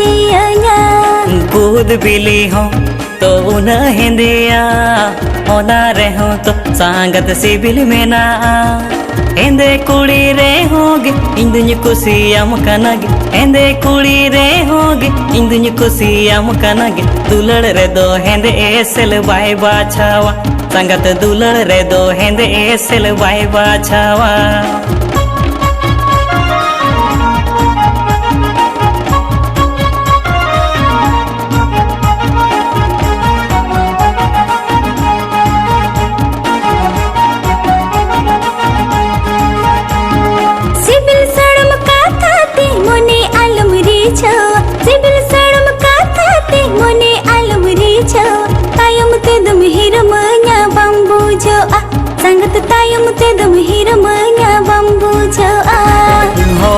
दियाना कूद बिली हो तो उन हेंदिया ओना रहो तो सांगत सिबिल मेना हेंदे कुड़ी रे होगे इंदुन कुसियाम कनगे हेंदे कुड़ी रे होगे इंदुन कुसियाम कनगे दुलड़ रे दो हेंदे एसल बाय बाछावा संगत दुलड़ रे दो हेंदे एसल बाय बाछावा सिबिल सड़म काथाते मोने आलम रे छवा सिबिल सड़म काथाते मोने आलम रे छवा तायम ते दम हिरमanya bambu jo a संगत तायम ते दम हिरमanya bambu jo a हो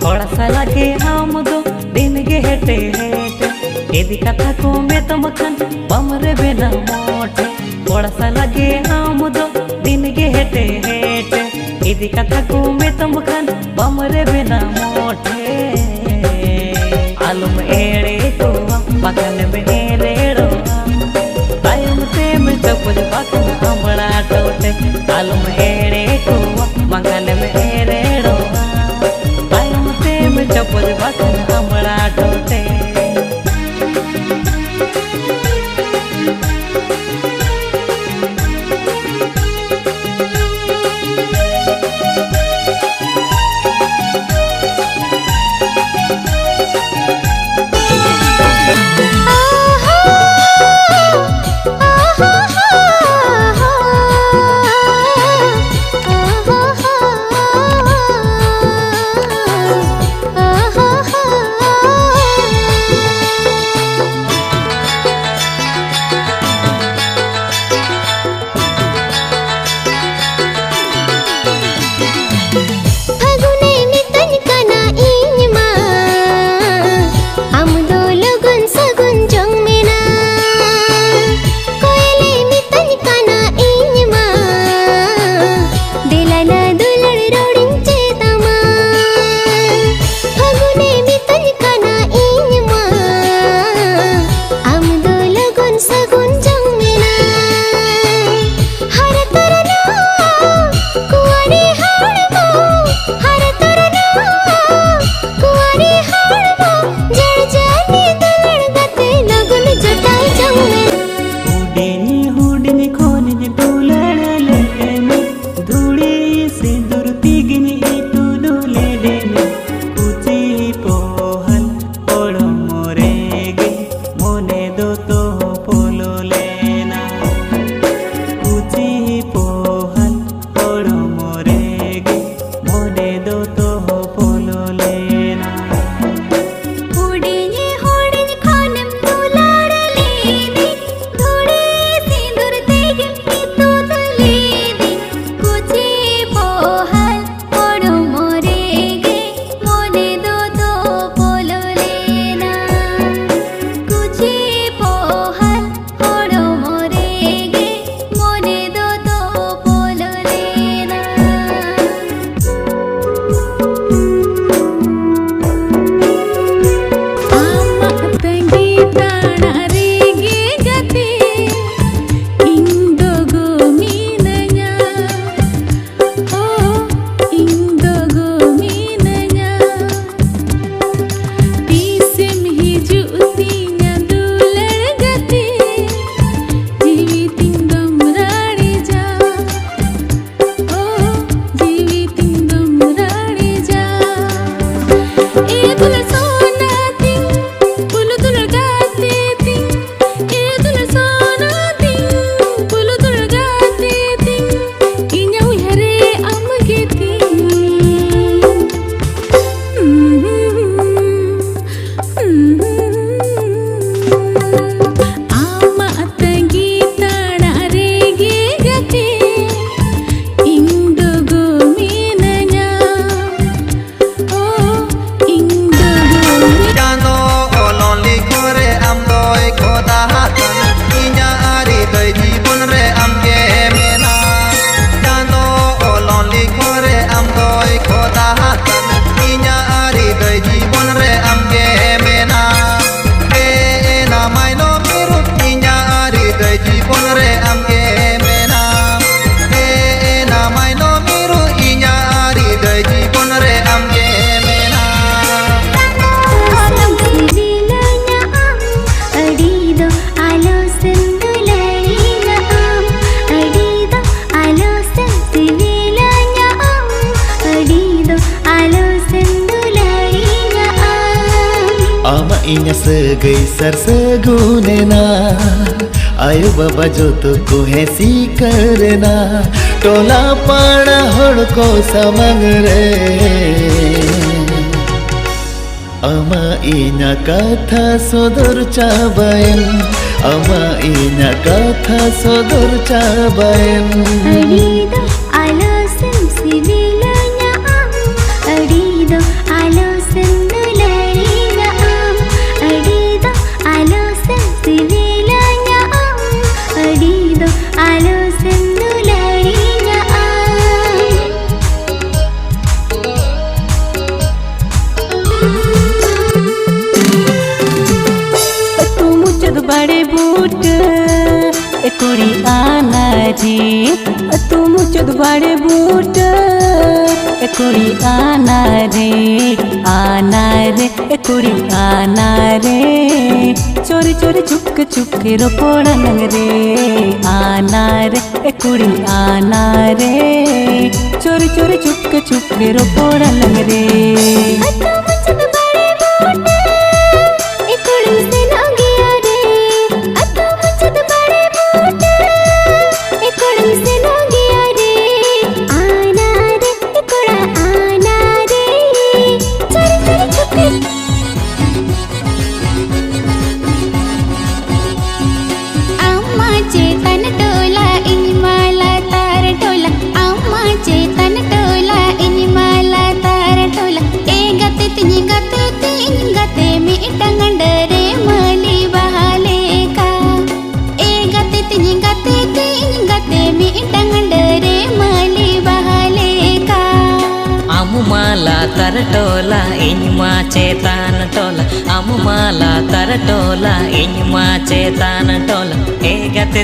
थोड़ा सा लगे हम दो दिन के हेटे हेटे यदि कथा को मैं तुम खन बमरे बिना मोटे थोड़ा सा लगे हम दो दिन के हेटे हेटे यदि कथा को मैं तुम खन बमरे बिना मोटे आलम एड़े को पकन में एड़ो तायम ते में चपज पकन हमड़ा टोटे आलम एड़े को मगन में एड़ो तायम ते में चपज पकन हमड़ा टोटे इन्या सगई सरसगुनेना आयो बाबा जो तो को है सी करना टोला पाड़ा हड़ को समंग रे अमा इन्या कथा सोदर चाबायन अमा इन्या कथा सोदर चाबायन Adido alasan sibilanya Adido alasan nularinya Adido alasan sibilanya Adido alasan nularinya तू मुझद बड़े बूट ए कुड़ी आना जी तू मुझद बड़े बूट ए कुड़ी आना रे ए कुड़ी आना रे चोरी चोरी चुपक चुपके रोपोड़ा लंग रे आना रे ए कुड़ी आना रे चोरी चोरी चुपके चुपके रोपोड़ा लंग रे Atau macam bade boot Ekudum se nagiya re Atau macam bade boot Ekudum se nagiya re Aana re ekuda aana re Chori chori chupke Amma chetan tola ini mala tar tola Amma chetan tola ini mala tar tola E gate mi itangandare mali bahale ka E gate mi itangandare mali bahale ka Amu mala taratola inma cetan tola Amu mala taratola inma cetan tola E gate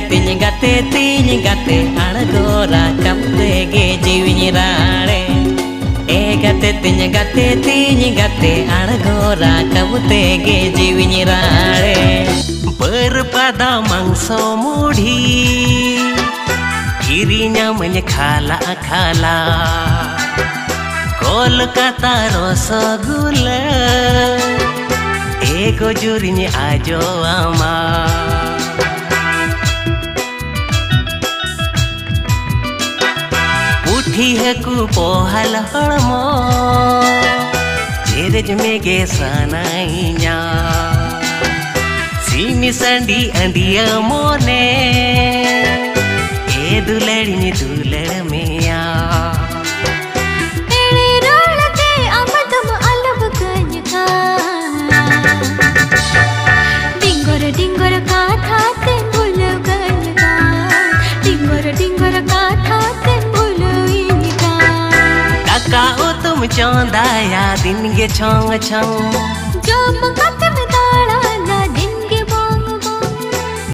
adagora kamte ge jivini rane E gate adagora kamte ge jivini rane Berpada mangso mudi kirinya menyekala akala Kolkata rasgulla एको जुरिनी आजो आमा पुठी हेकु पोहल हड़मो चेरेज मेगे सनाइया सीनी संडी अंडिया मोने ए दुलड़नी दुलड़ मिया डिंगर काथा ते भूल गलगा डिंगर काथा ते भूल इनका काका ओ तुम चौंदाया दिन गे छौंग छौंग जो